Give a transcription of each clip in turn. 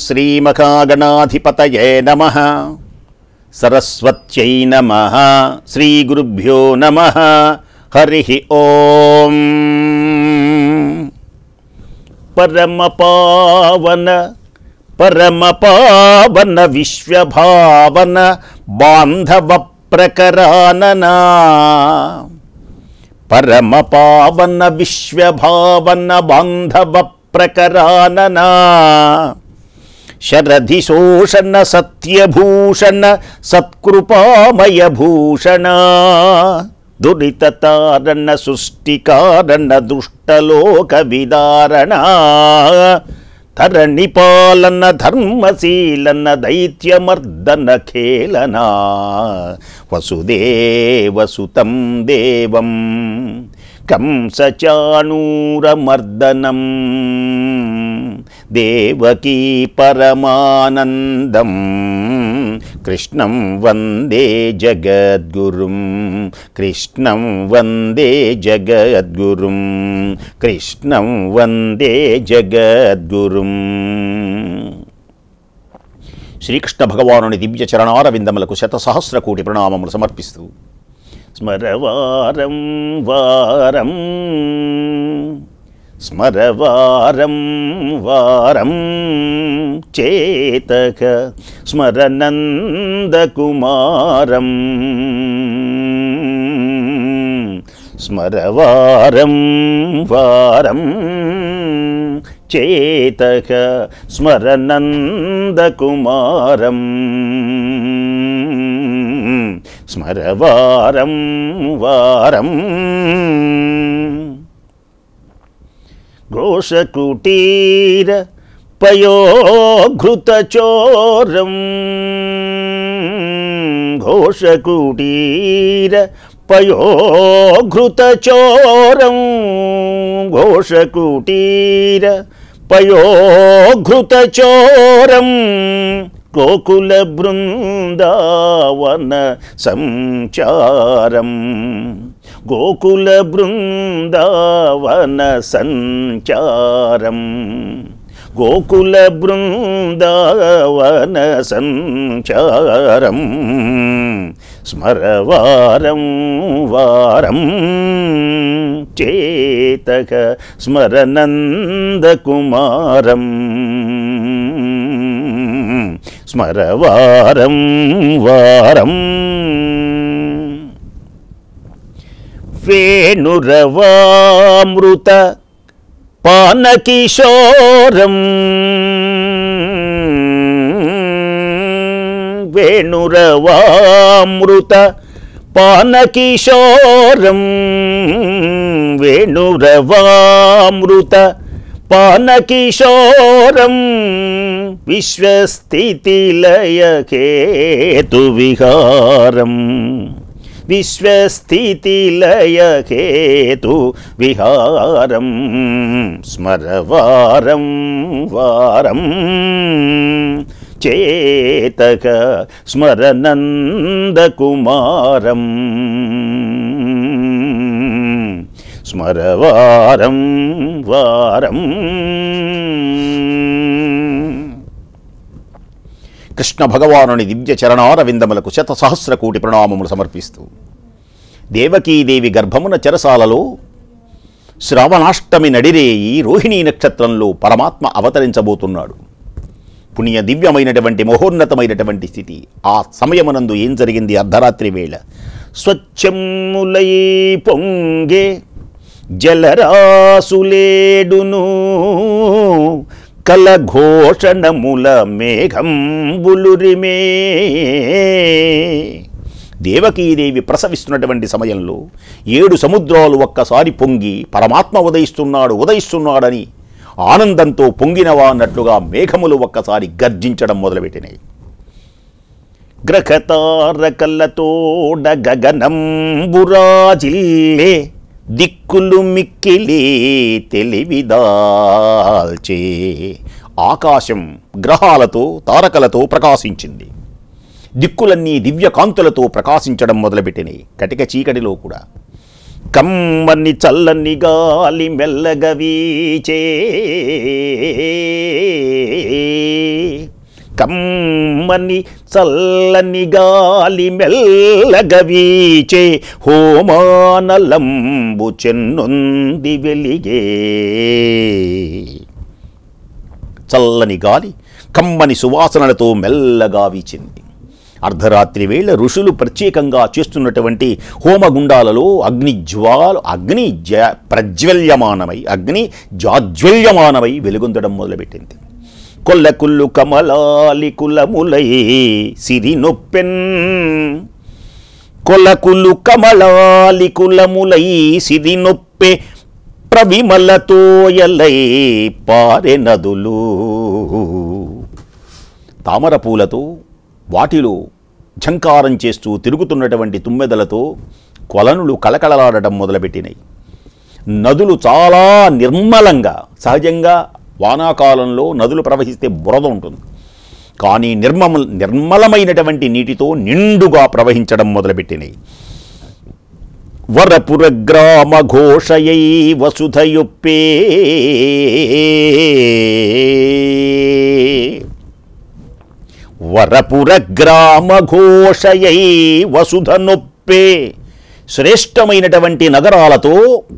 శ్రీమహాగణాధిపతయే నమః. సరస్వత్యై నమః. శ్రీగురుభ్యో నమః. హరి ఓం. పరమపావన పరమపావన విశ్వభావన బాంధవ ప్రకరాననా. పరమపావన విశ్వభావన బాంధవ ప్రకరాననా. శరధిశోషణ సత్యభూషణ సత్కృపామయ భూషణ. దురితతారణ సృష్టికారణ దుష్టలోక విదారణ. తరణిపాలన ధర్మశీలన దైత్యమర్దన ఖేళనా. వసుదేవసుతం దేవం కంసచాణూరమర్దనం. దేవకీ పరమానందం కృష్ణం వందే జగద్గురుం. కృష్ణం వందే జగద్గురుం. కృష్ణం వందే జగద్గురుం. శ్రీకృష్ణ భగవానుని దివ్య చరణారవిందములకు శతసహస్ర కోటి ప్రణామములు సమర్పిస్తూ స్మరవారం వారం స్మరవారం వారం చేతక స్మరనందకుమారం. స్మరవారం వారం చేతక స్మరనందకుమారం. స్మరవారం వారం. ఘోషకుటీర పయోఘృతచోరం. ఘోషకుటీర పయోఘృతచోరం. ఘోషకుటీర పయోఘృతచోరం. గోకుల బృందావన సంచారం. గోకుల బృందావన సంచారం. గోకుల బృందావన సంచారం. స్మరవారం వారం చేతక స్మరనందకుమారం. స్మరవారం వారం. వేణురవామృత పానకిశోరం. వేణురవామృత పానకిశోరం. వేణురవామృత పానకిశోరం. విశ్వస్థితిలయకేతు విహారం. విశ్వస్థితిలయకేతు విహారం. స్మరవారం వారం చేతక స్మరనందకుమారం. స్మరవారం వారం. కృష్ణ భగవానుని దివ్య చరణారవిందములకు శతసహస్ర కోటి ప్రణామములు సమర్పిస్తూ దేవకీదేవి గర్భమున చెరసాలలో శ్రావణాష్టమి నడిరేయి రోహిణీ నక్షత్రంలో పరమాత్మ అవతరించబోతున్నాడు. పుణ్య దివ్యమైనటువంటి మహోన్నతమైనటువంటి స్థితి. ఆ సమయమునందు ఏం జరిగింది? అర్ధరాత్రి వేళ స్వచ్ఛములై పొంగే జలరాసులేడును. కలఘోషణముల మేఘంబులురిమే. దేవకీదేవి ప్రసవిస్తున్నటువంటి సమయంలో 7 సముద్రాలు ఒక్కసారి పొంగి పరమాత్మ ఉదయిస్తున్నాడని ఆనందంతో పొంగినవా అన్నట్లుగా మేఘములు ఒక్కసారి గర్జించడం మొదలుపెట్టినాయి. గ్రహతారకలతోడ గగనంబురాజిల్లే. దిక్కులు మిక్కిలి తెలివిదాల్చే. ఆకాశం గ్రహాలతో తారకలతో ప్రకాశించింది. దిక్కులన్నీ దివ్యకాంతులతో ప్రకాశించడం మొదలుపెట్టినాయి. కటిక చీకటిలో కూడా కమ్మని చల్లని గాలి మెల్లగా వీచే, కమ్మని చల్లని గాలి మెల్లగా వీచే, హోమానలంబు చెన్నుంది వెలిగే. చల్లని గాలి కమ్మని సువాసనలతో మెల్లగా వీచింది. అర్ధరాత్రి వేళ ఋషులు ప్రత్యేకంగా చేస్తున్నటువంటి హోమగుండాలలో అగ్ని జాజ్వల్యమానమై వెలుగొందడం మొదలుపెట్టింది. కొల్లకుల్లు కమలాలి కులములై సిరినొప్పెన్, కొలకులు కమలాలి కులములై సిరినొప్పే, ప్రవిమలతోయలై పారె నదులు. తామర పూలతో వాటిలో ఝంకారం చేస్తూ తిరుగుతున్నటువంటి తుమ్మెదలతో కొలనులు కళకళలాడటం మొదలుపెట్టినాయి. నదులు చాలా నిర్మలంగా, సహజంగా వానాకాలంలో నదులు ప్రవహిస్తే బురద ఉంటుంది, కానీ నిర్మలమైనటువంటి నీటితో నిండుగా ప్రవహించడం మొదలుపెట్టినాయి. వరపుర గ్రామ ఘోషయై వసుధయొప్పే, వరపుర గ్రామ ఘోషయై వసుధనొప్పే, శ్రేష్టమైనటువంటి నగరాలతో,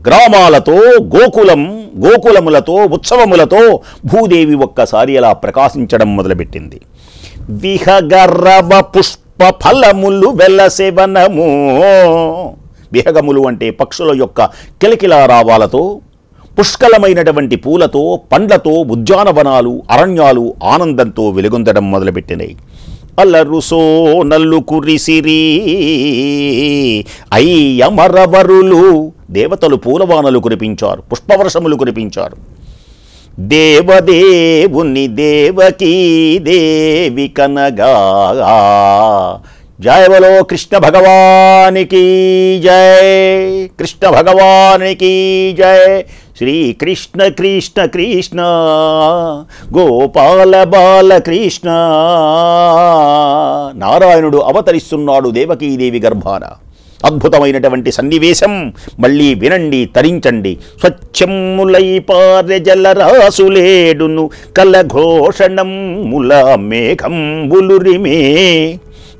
గ్రామాలతో, గోకులములతో, ఉత్సవములతో భూదేవి ఒక్కసారి అలా ప్రకాశించడం మొదలుపెట్టింది. విహగరవ పుష్ప ఫలములు వెలసెవనము, విహగములు అంటే పక్షుల యొక్క కిలకిలారావాలతో, పుష్కలమైనటువంటి పూలతో, పండ్లతో ఉద్యానవనాలు, అరణ్యాలు ఆనందంతో వెలుగొందడం మొదలుపెట్టినాయి. అలరుసో నల్లు కురిసిరి అయ్యమరవరులు, దేవతలు పూలవానలు కురిపించారు, పుష్పవర్షములు కురిపించారు. దేవదేవుని దేవకీ దేవి కనగా, జయ బలో కృష్ణ భగవానికి జయ, కృష్ణ భగవానికి జయ. శ్రీ కృష్ణ కృష్ణ కృష్ణ గోపాల బాల కృష్ణ. నారాయణుడు అవతరిస్తున్నాడు దేవకీదేవి గర్భాన. అద్భుతమైనటువంటి సన్నివేశం మళ్ళీ వినండి, తరించండి. స్వచ్ఛములై పారె జలరాసులేడును కలఘోషణముల మేఘంబులురిమే,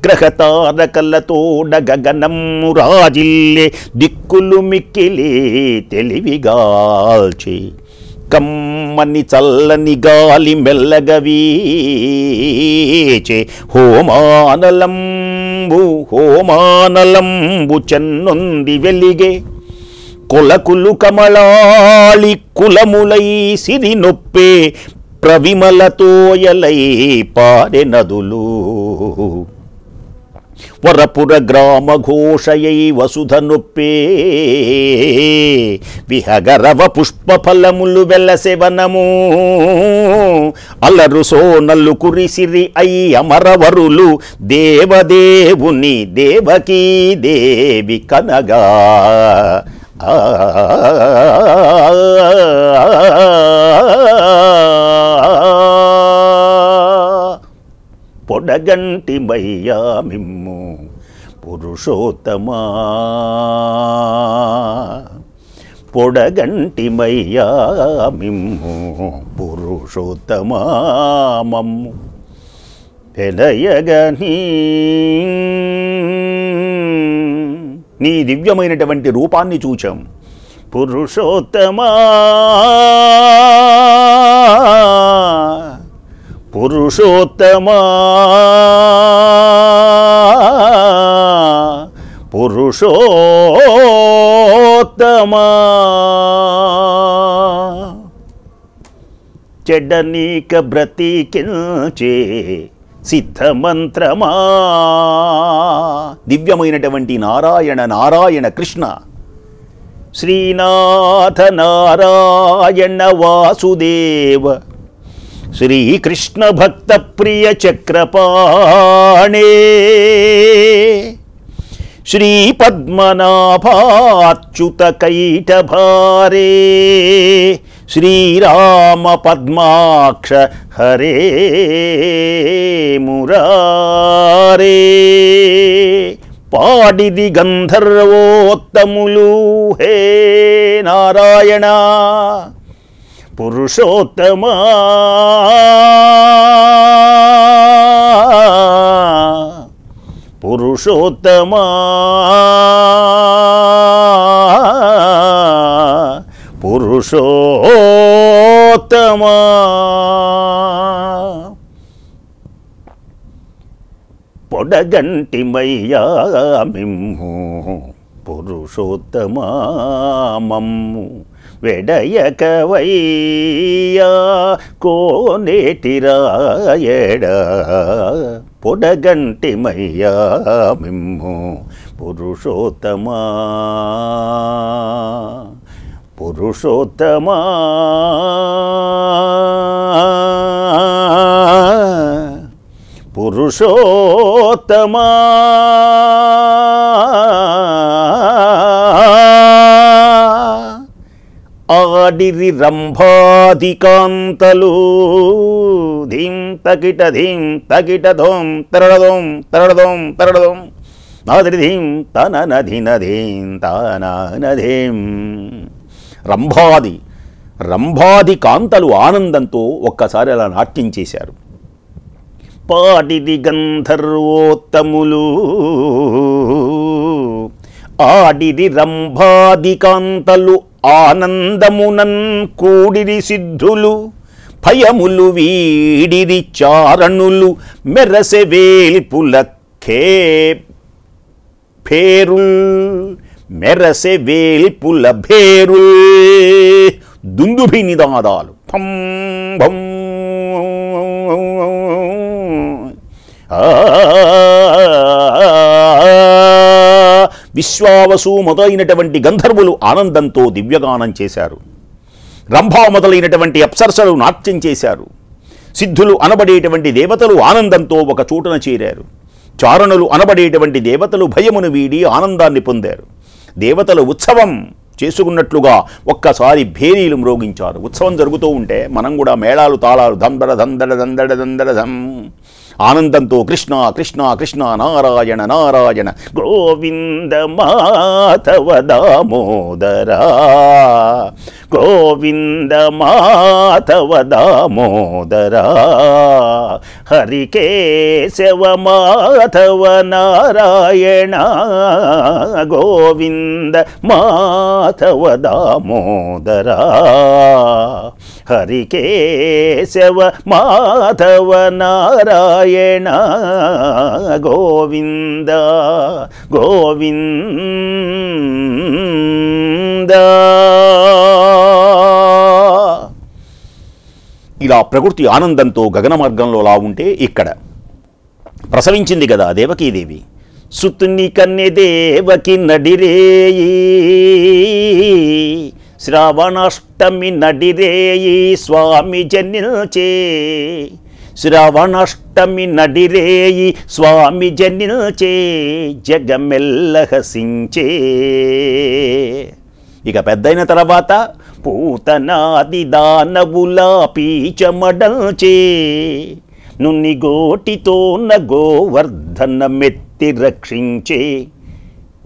గ్రహతారకలతోడ గగనము రాజిల్లే, దిక్కులు మిక్కిలి తెలివిగాల్చి, కమ్మని చల్లని గాలి మెల్లగా వీచే, హోమానలంబు చెన్నుంది వెలిగే, కొలకులు కమలాళి కులములై సిరినొప్పే, ప్రవిమలతోయలై పారె నదులు. వరపుర గ్రామ ఘోషయై వసుధనొప్పే, విహగరవ పుష్ప ఫలములు వెలసెవనము, అలరు సోనల్లు కురిసిరి అయ్యమరవరులు, దేవదేవుని దేవకీ దేవి కనగా. పొడగంటి మయ్యా మిమ్ము పురుషోత్తమా, పొడగంటి మయ్యా మిమ్ము పురుషోత్తమా, మమ్ము పెదయగని నీ దివ్యమైనటువంటి రూపాన్ని చూచాం. పురుషోత్తమా పురుషోత్తమా పురుషోత్తమా, చెడ్డనీక బ్రతికించే సిద్ధమంత్రమా. దివ్యమైనటువంటి నారాయణ నారాయణ కృష్ణ, శ్రీనాథ నారాయణ వాసుదేవ, శ్రీకృష్ణ భక్త ప్రియ చక్రపాణే, శ్రీ పద్మనాభాచ్యుత కైటభారే, శ్రీరామ పద్మాక్ష హరే మురారే, పాడిది గంధర్వోత్తములు హే నారాయణ పురుషోత్తమా పురుషోత్తమా పురుషోత్తమా పొడగంటిమయ్యా మిమ్ము పురుషోత్తమా మమ్ము వెడయకవయ్యా కోనేటిరాయడ పొడగంటిమయ్యా మిమ్ము పురుషోత్తమా పురుషోత్తమా పురుషోత్తమా ఆడిరి రంభాదికాంతలు ధీం తకిట ధోం తరడదోం తరడదోం తరడదోం నాదిరి ధీం తననధినధీం తాననధీం. రంభాది కాంతలు ఆనందంతో ఒక్కసారి అలా నాట్యం చేశారు. పాడిది గంధర్వోత్తములు ఆడిది రంభాదికాంతలు ఆనందమునన్ కూడిరి సిద్ధులు భయములు వీడిరి చారణులు మెరసె వేల్పుల భేరుల్ మెరసె వేల్పుల భేరుల్ దుందుభి నిదాదాలు భం భం విశ్వావసు మొదలైనటువంటి గంధర్వులు ఆనందంతో దివ్యగానం చేశారు. రంభా మొదలైనటువంటి అప్సరసలు నాట్యం చేశారు. సిద్ధులు అనబడేటువంటి దేవతలు ఆనందంతో ఒక చోటున చేరారు. చారణులు అనబడేటువంటి దేవతలు భయమును వీడి ఆనందాన్ని పొందారు. దేవతలు ఉత్సవం చేసుకున్నట్లుగా ఒక్కసారి భేరీలు మ్రోగించారు. ఉత్సవం జరుగుతూ ఉంటే మనం కూడా మేళాలు తాళాలు దందడ దందడ దందడ దందడ ధం ఆనందంతో కృష్ణ కృష్ణ కృష్ణ నారాయణ నారాయణ గోవింద మాధవ దామోదర గోవింద మాధవ దామోదర హరికేశవ మాధవ నారాయణ గోవింద మాధవ దామోదర హరికేశవ మాధవ నారాయణ గోవింద గోవింద. ఇలా ప్రకృతి ఆనందంతో గగన మార్గంలో లా ఉంటే ఇక్కడ ప్రసవించింది కదా దేవకీదేవి. సుతుని కన్య దేవకి నడిరేయి శ్రావణాష్టమి నడిరేయి స్వామి జనిల్చే శ్రావణాష్టమి నడిరేయి స్వామి జనిల్చే జగమెల్ల హసించే. ఇక పెద్దయిన తర్వాత పూతనాది దానవుల పీచమడల్చే నున్ని గోటితో గోవర్ధన మెత్తి రక్షించే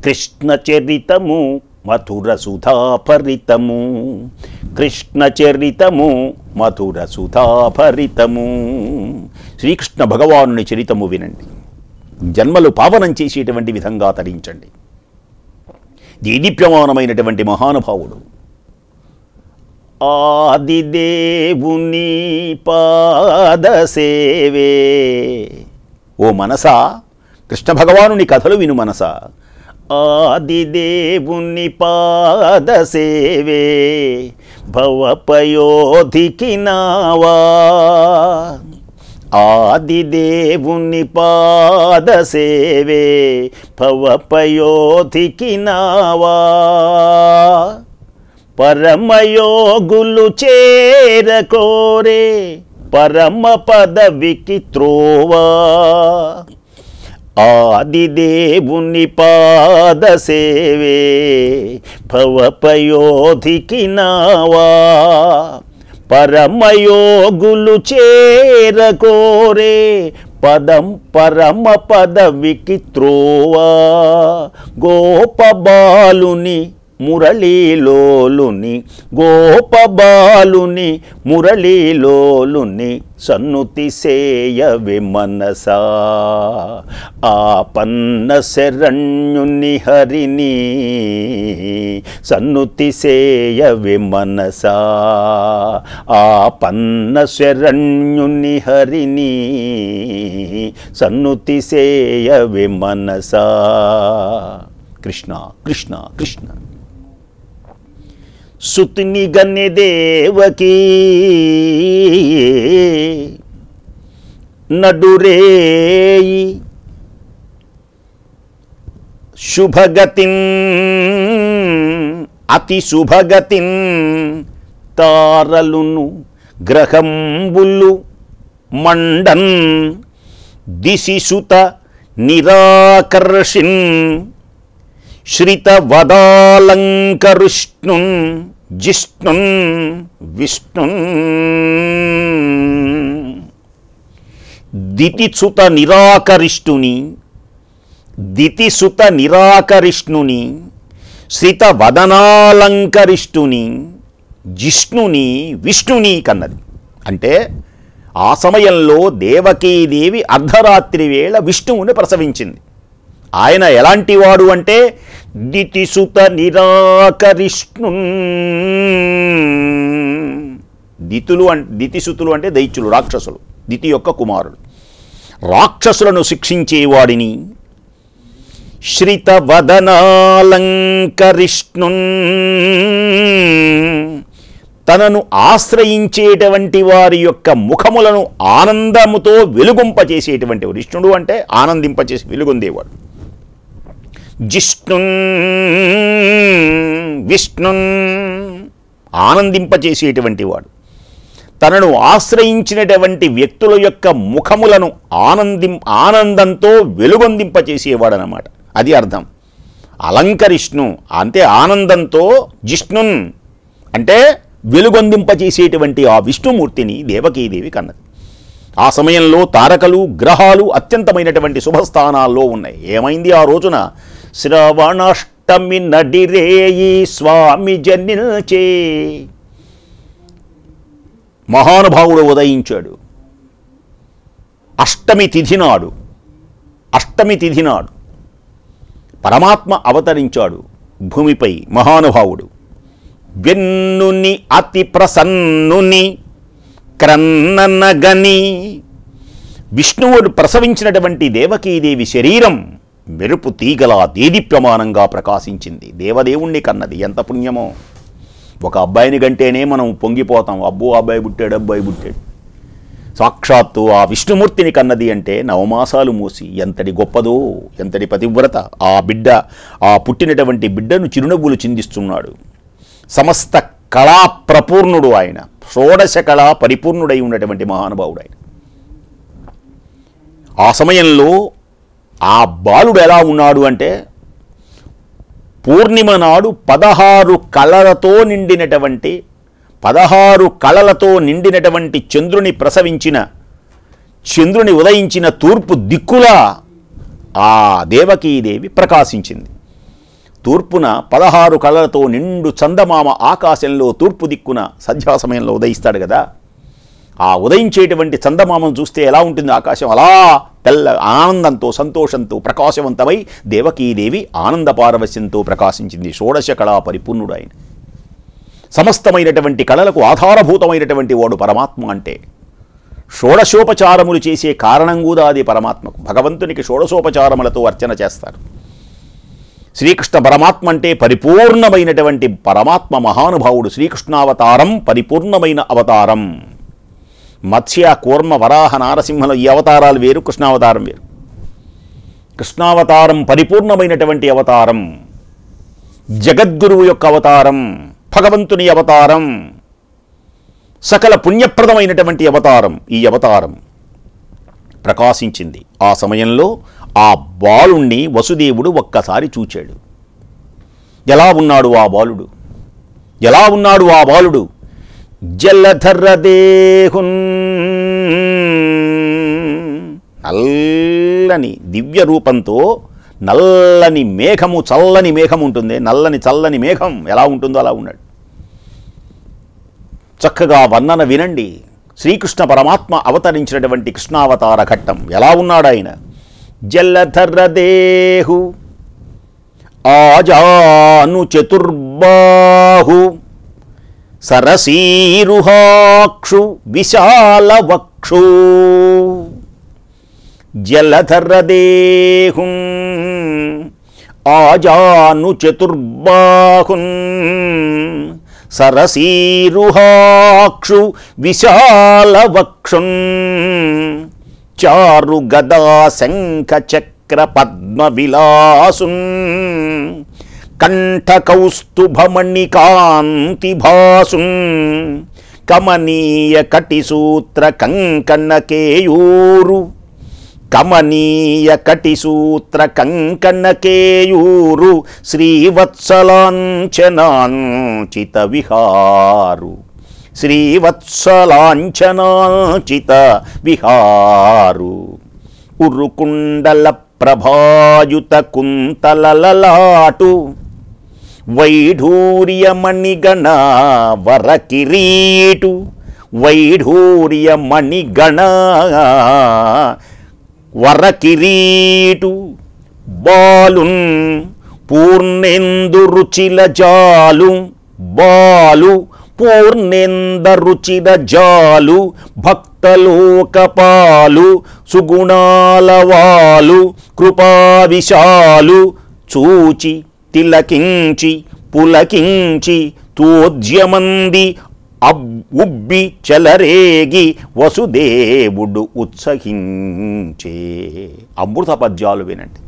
కృష్ణ చరితము మధుర సుధాభరితము కృష్ణ చరితము మధుర సుధాభరితము. శ్రీకృష్ణ భగవానుని చరితము వినండి. జన్మలు పావనం చేసేటువంటి విధంగా తరించండి. దీదీప్యమానమైనటువంటి మహానుభావుడు ఆదిదేవుని పాదసేవే. ఓ మనసా కృష్ణ భగవానుని కథలు విను మనసా. ఆదిదేవుని పాదసేవే భవపయోధికి నావా. ఆదిదేవుని పాదసేవే భవపయోధికి నావా. పరమయోగులు చేరకోరే పరమ పదవికి త్రోవా. ఆదిదేవుని పాదసేవే భవపయోధికి నావా. పరమయోగులు చేరకోరే పదం పరమ పదవికి త్రోవా గోపబాలుని మురళీలోలుని గోపబాలుని మురళీలోలుని సన్నుతి సేయవే మనసా ఆపన్న శరణ్యుని హరిని సన్నుతి సేయవే మనసా ఆపన్న శరణ్యుని హరిని సన్నుతి సేయవే మనసా. కృష్ణ కృష్ణ కృష్ణ. సుతుని గన్నె దేవకీ నడురేయి శుభగతిన్ అతి శుభగతిన్ తారలును గ్రహంబులు మండన్ దిశిసుత నిరాకర్షిన్ శ్రితవదాలంకరుష్ణున్ జిష్ణున్ విష్ణున్ దితిసుత నిరాకరిష్ణుని శ్రితవదనాలంకరిష్ణుని జిష్ణుని విష్ణుని కన్నది. అంటే ఆ సమయంలో దేవకీదేవి అర్ధరాత్రి వేళ విష్ణువుని ప్రసవించింది. ఆయన ఎలాంటి వాడు అంటే దితిసుత నిరాకరిష్ణు. దితిసుతులు అంటే దైత్యులు, రాక్షసులు, దితి యొక్క కుమారుడు. రాక్షసులను శిక్షించేవాడిని శ్రితవదనాలంకరిష్ణు, తనను ఆశ్రయించేటువంటి వారి యొక్క ముఖములను ఆనందముతో వెలుగుంపచేసేటువంటి విష్ణుడు అంటే ఆనందింపచేసి వెలుగొందేవాడు. జిష్ణున్ విష్ణున్ ఆనందింపచేసేటువంటి వాడు. తనను ఆశ్రయించినటువంటి వ్యక్తుల యొక్క ముఖములను ఆనందంతో వెలుగొందింపచేసేవాడనమాట. అది అర్థం. అలంకరిష్ణు అంటే ఆనందంతో, జిష్ణున్ అంటే వెలుగొందింపచేసేటువంటి ఆ విష్ణుమూర్తిని దేవకీదేవి కన్నది. ఆ సమయంలో తారకలు గ్రహాలు అత్యంతమైనటువంటి శుభస్థానాల్లో ఉన్నాయి. ఏమైంది ఆ రోజున? శ్రవణాష్టమి నడిరేయి స్వామి జనిల్చే, మహానుభావుడు ఉదయించాడు. అష్టమి తిథి నాడు పరమాత్మ అవతరించాడు భూమిపై. మహానుభావుడు వెన్నుని అతి ప్రసన్నుని క్రన్ననగని, విష్ణువుడు ప్రసవించినటువంటి దేవకీదేవి శరీరం మెరుపు తీగలా దేదీప్యమానంగా ప్రకాశించింది. దేవదేవుణ్ణి కన్నది. ఎంత పుణ్యమో! ఒక అబ్బాయిని కంటేనే మనం పొంగిపోతాం. అబ్బో అబ్బాయి పుట్టాడు. సాక్షాత్తు ఆ విష్ణుమూర్తిని కన్నది అంటే నవమాసాలు మోసి ఎంతటి గొప్పదో, ఎంతటి పతివ్రత. ఆ బిడ్డ, ఆ పుట్టినటువంటి బిడ్డను చిరునవ్వులు చిందిస్తున్నాడు. సమస్త కళా ప్రపూర్ణుడు ఆయన. షోడశ కళా పరిపూర్ణుడై ఉన్నటువంటి మహానుభావుడు ఆయన. ఆ సమయంలో ఆ బాలుడు ఎలా ఉన్నాడు అంటే, పూర్ణిమ నాడు 16 కళలతో నిండినటువంటి చంద్రుని ఉదయించిన తూర్పు దిక్కులా ఆ దేవకీదేవి ప్రకాశించింది. తూర్పున 16 కళలతో నిండు చందమామ ఆకాశంలో తూర్పు దిక్కున సంధ్యా సమయంలో ఉదయిస్తాడు కదా. ఆ ఉదయించేటువంటి చందమామను చూస్తే ఎలా ఉంటుంది ఆకాశం? అలా తెల్ల ఆనందంతో, సంతోషంతో ప్రకాశవంతమై దేవకీదేవి ఆనంద పారవశ్యంతో ప్రకాశించింది. షోడశ కళా పరిపూర్ణుడు ఆయన. సమస్తమైనటువంటి కళలకు ఆధారభూతమైనటువంటి వాడు పరమాత్మ అంటే. షోడశోపచారములు చేసే కారణం కూడా అది పరమాత్మకు. భగవంతునికి షోడశోపచారములతో అర్చన చేస్తారు. శ్రీకృష్ణ పరమాత్మ అంటే పరిపూర్ణమైనటువంటి పరమాత్మ మహానుభావుడు. శ్రీకృష్ణావతారం పరిపూర్ణమైన అవతారం. మత్స్య, కూర్మ, వరాహ, నారసింహల ఈ అవతారాలు వేరు, కృష్ణావతారం వేరు. కృష్ణావతారం పరిపూర్ణమైనటువంటి అవతారం, జగద్గురువు యొక్క అవతారం, భగవంతుని అవతారం, సకల పుణ్యప్రదమైనటువంటి అవతారం. ఈ అవతారం ప్రకాశించింది. ఆ సమయంలో ఆ బాలుణ్ణి వసుదేవుడు ఒక్కసారి చూచాడు. ఎలా ఉన్నాడు ఆ బాలుడు? జలధర దేహున్ నల్లని దివ్య రూపంతో నల్లని మేఘము, చల్లని మేఘం ఉంటుంది. నల్లని చల్లని మేఘం ఎలా ఉంటుందో అలా ఉన్నాడు. చక్కగా వర్ణన వినండి. శ్రీకృష్ణ పరమాత్మ అవతరించినటువంటి కృష్ణావతార ఘట్టం ఎలా ఉన్నాడు ఆయన. జలధర దేహు ఆజాను చతుర్బాహు సరసీరుహాక్షు విశాల వక్షు. జలధర దేహు ఆజాను చతుర్బాహున్ సరసీరుహాక్షు విశాల వక్షున్ చారు గదా శంఖ చక్ర పద్మ విలాసున్ కంఠ కౌస్తుభమణి కాంతి భాసున్ కమనీయ కటిసూత్ర కంకణ కేయూరు కమనీయ కటిసూత్ర కంకణ కేయూరు శ్రీవత్సలాంఛనాంచిత విహారు శ్రీవత్సలాంఛనాంచిత విహారు ఉరుకుండల ప్రభాయుత కుంతలలలాటు వైఢూర్యమణిగణ వరకిరీటు వైఢూర్యమణిగణ వరకిరీటు బాలున్ పూర్ణేందు రుచిల జాలు బాలు పూర్ణేంద రుచిర జాలు భక్తలోకపాలు సుగుణాలవాలు కృపావిశాలు చూచి తిలకించి పులకించి తోజ్యమంది ఉబ్బి చెలరేగి వసుదేవుడు ఉత్సహించే. అమృత పద్యాలు వినండి.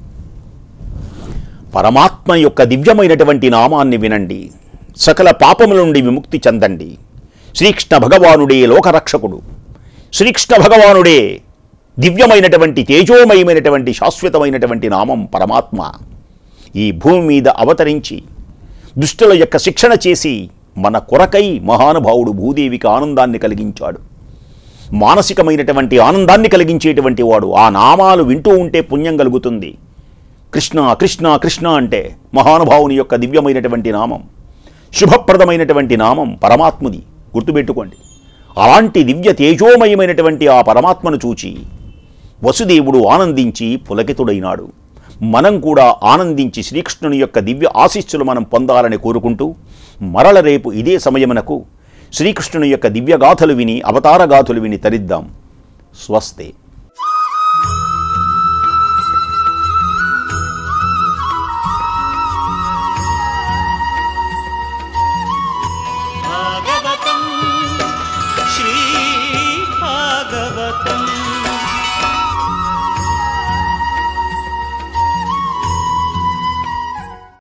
పరమాత్మ యొక్క దివ్యమైనటువంటి నామాన్ని వినండి. సకల పాపముల నుండి విముక్తి చెందండి. శ్రీకృష్ణ భగవానుడే లోకరక్షకుడు. శ్రీకృష్ణ భగవానుడే దివ్యమైనటువంటి తేజోమయమైనటువంటి శాశ్వతమైనటువంటి నామం పరమాత్మ. ఈ భూమి మీద అవతరించి దుష్టుల యొక్క శిక్షణ చేసి మన కొరకై మహానుభావుడు భూదేవికి ఆనందాన్ని కలిగించాడు. మానసికమైనటువంటి ఆనందాన్ని కలిగించేటువంటి వాడు. ఆ నామాలు వింటూ ఉంటే పుణ్యం కలుగుతుంది. కృష్ణ కృష్ణ కృష్ణ అంటే మహానుభావుని యొక్క దివ్యమైనటువంటి నామం, శుభప్రదమైనటువంటి నామం పరమాత్ముది. గుర్తుపెట్టుకోండి. అలాంటి దివ్య తేజోమయమైనటువంటి ఆ పరమాత్మను చూచి వసుదేవుడు ఆనందించి పులకితుడైనాడు. మనం కూడా ఆనందించి శ్రీకృష్ణుని యొక్క దివ్య ఆశీస్సులు మనం పొందాలని కోరుకుంటూ మరల రేపు ఇదే సమయమునకు శ్రీకృష్ణుని యొక్క దివ్యగాథలు విని అవతారగాథలు విని తరిద్దాం. స్వస్తే. శ్రీ భాగవతం